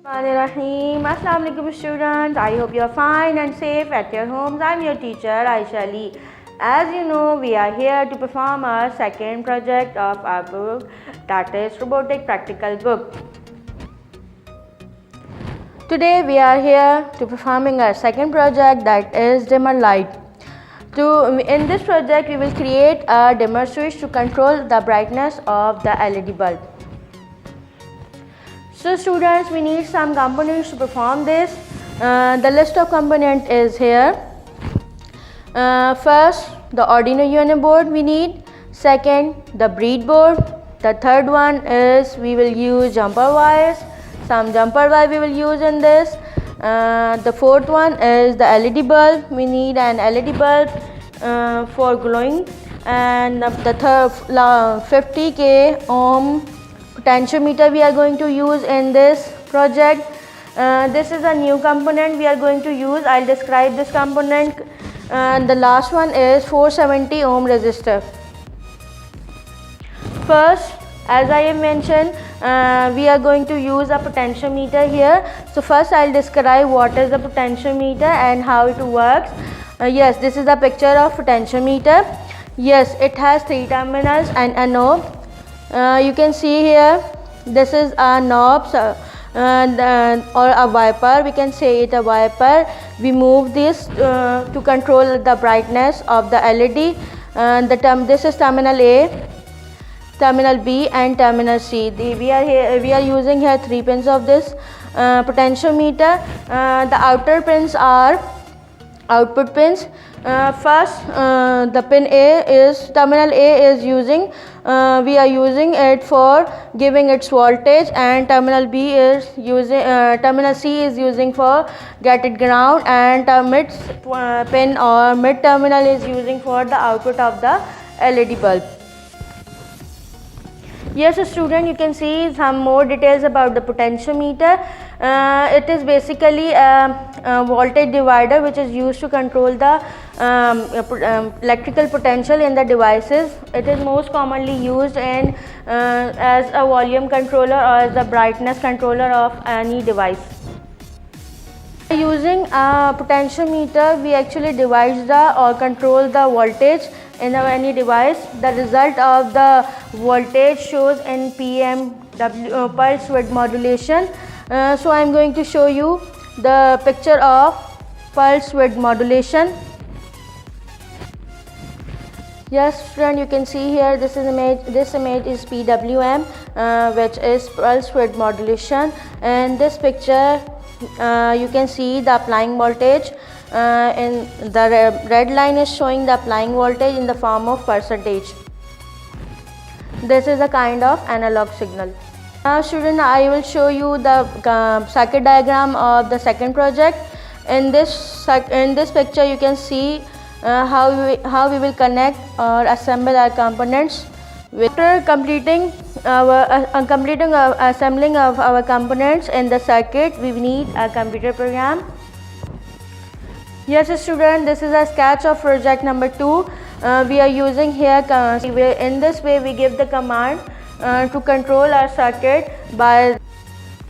Bismillahirrahmanirrahim. Assalamu alaikum students. I hope you are fine and safe at your homes. I am your teacher Aisha Ali. As you know, we are here to perform our second project of our book, that is robotic practical book. Today we are here to performing our second project, that is dimmer light. In this project we will create a dimmer switch to control the brightness of the LED bulb. So students, we need some components to perform this. The list of components is here. First, the Arduino UNO board we need. Second, the breadboard. The third one is we will use jumper wires. Some jumper wire we will use in this. The fourth one is the LED bulb. We need an LED bulb for glowing, and the third 50k ohm potentiometer we are going to use in this project. This is a new component we are going to use. I'll describe this component. The last one is 470 ohm resistor. First, as I have mentioned, we are going to use a potentiometer here. So first I'll describe what is the potentiometer and how it works. Yes, this is the picture of potentiometer. Yes, it has 3 terminals and a knob. You can see here, this is a knob or a wiper. We can say it a wiper. We move this to control the brightness of the LED. This is terminal A, terminal B and terminal C. We are using here 3 pins of this potentiometer. The outer pins are output pins. First, the pin A is terminal A is using, we are using it for giving its voltage, and terminal B is using, terminal C is using for get it ground, and mid pin or mid terminal is using for the output of the LED bulb. Yes, student, you can see some more details about the potentiometer. It is basically a voltage divider which is used to control the electrical potential in the devices. It is most commonly used in as a volume controller or as a brightness controller of any device. Using a potentiometer, we actually divide the or control the voltage in any device. The result of the voltage shows in PMW, pulse width modulation. So I am going to show you the picture of pulse width modulation. Yes, friend, you can see here this image. This image is PWM, which is pulse width modulation. In this picture, you can see the applying voltage. In the red line is showing the applying voltage in the form of percentage. This is a kind of analog signal. Now student, I will show you the circuit diagram of the second project. In this picture you can see how we will connect or assemble our components. After completing assembling of our components in the circuit, we need a computer program. Yes student, this is a sketch of project number 2. We are using here, in this way we give the command to control our circuit by,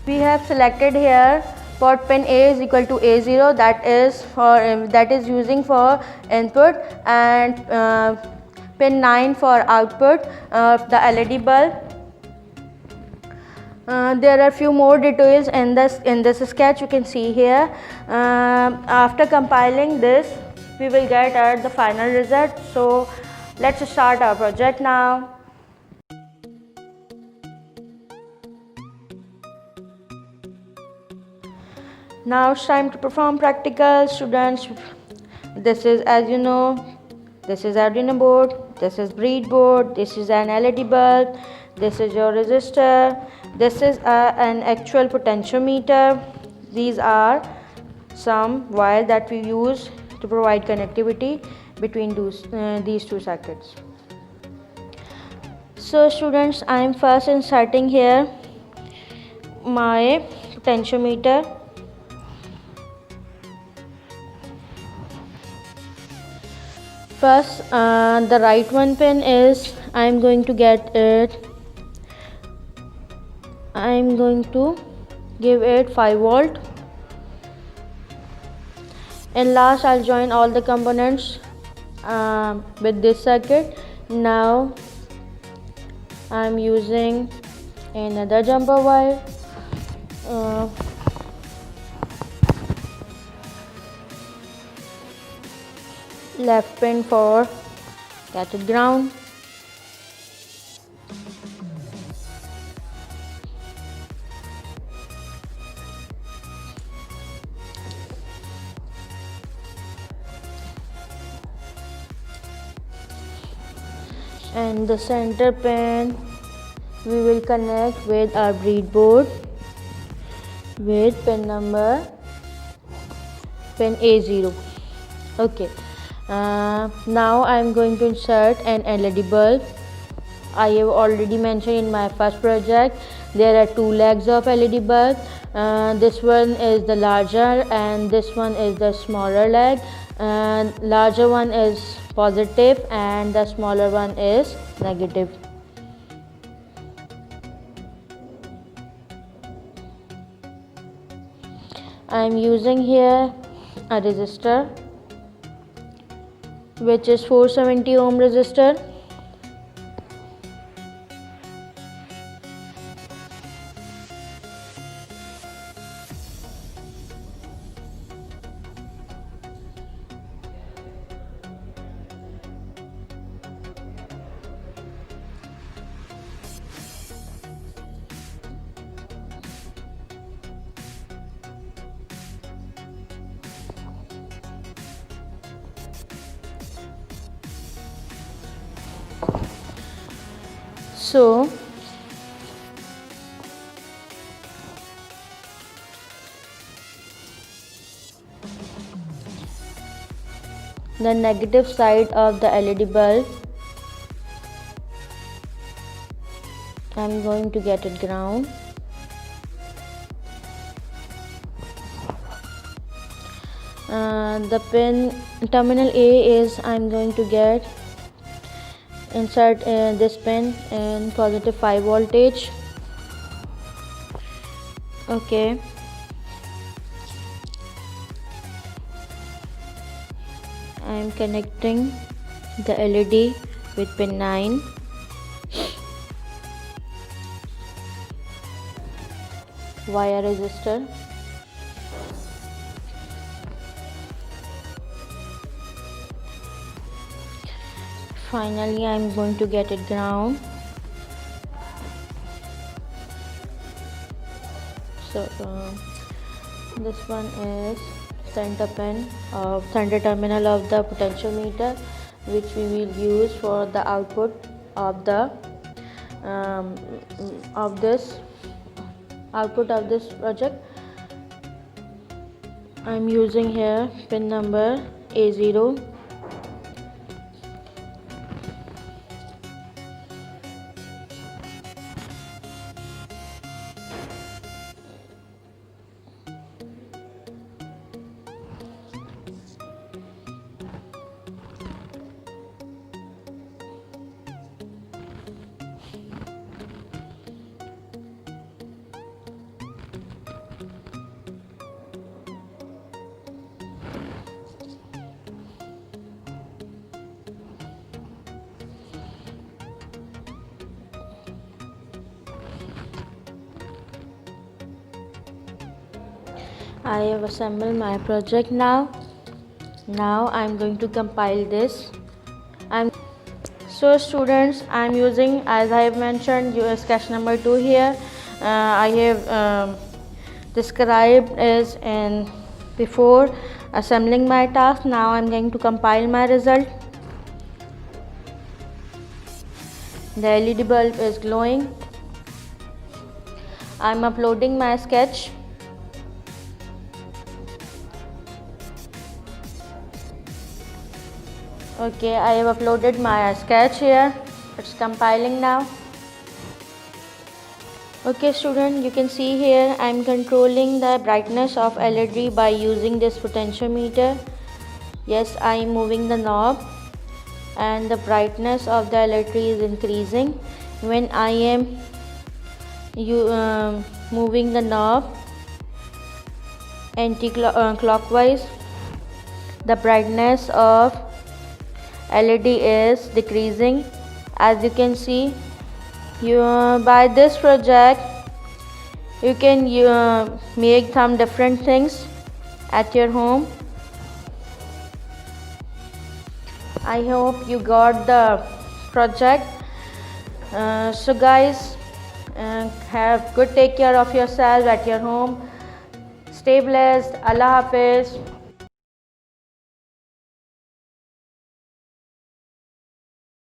we have selected here port pin A is equal to A0, that is using for input, and pin 9 for output of the LED bulb. There are few more details in this sketch. You can see here. After compiling this, we will get the final result. So let's start our project now. Now it's time to perform practical, students. This is, as you know, this is Arduino board, this is breadboard, this is an LED bulb, this is your resistor, this is an actual potentiometer. These are some wires that we use to provide connectivity between these two circuits. So students, I am first inserting here my potentiometer. First, the right one pin is, I am going to get it, I am going to give it 5 volt, and last I'll join all the components with this circuit. Now I'm using another jumper wire, left pin for cathode ground, and the center pin we will connect with our breadboard with pin A0. Okay, now I am going to insert an LED bulb. I have already mentioned in my first project there are two legs of LED bulb. This one is the larger and this one is the smaller leg. Larger one is positive and the smaller one is negative. I am using here a resistor which is 470 ohm resistor. So the negative side of the LED bulb, I'm going to get it ground. The pin terminal A is I'm going to insert this pin in positive 5 voltage. Okay, I am connecting the LED with pin 9. Via resistor. Finally, I am going to get it ground. So this one is center terminal of the potentiometer, which we will use for the output of the this project. I am using here pin number A0. I have assembled my project now. Now I am going to compile this. So students, I am using, as I have mentioned, sketch number 2 here. I have described as in before assembling my task. Now I am going to compile my result. The LED bulb is glowing. I am uploading my sketch. Okay, I have uploaded my sketch here. It's compiling now. Okay student, you can see here I am controlling the brightness of LED by using this potentiometer. Yes, I am moving the knob and the brightness of the LED is increasing. When I am moving the knob, clockwise. The brightness of LED is decreasing. As you can see, by this project you can make some different things at your home. I hope you got the project. So guys, take care of yourself at your home. Stay blessed. Allah Hafiz.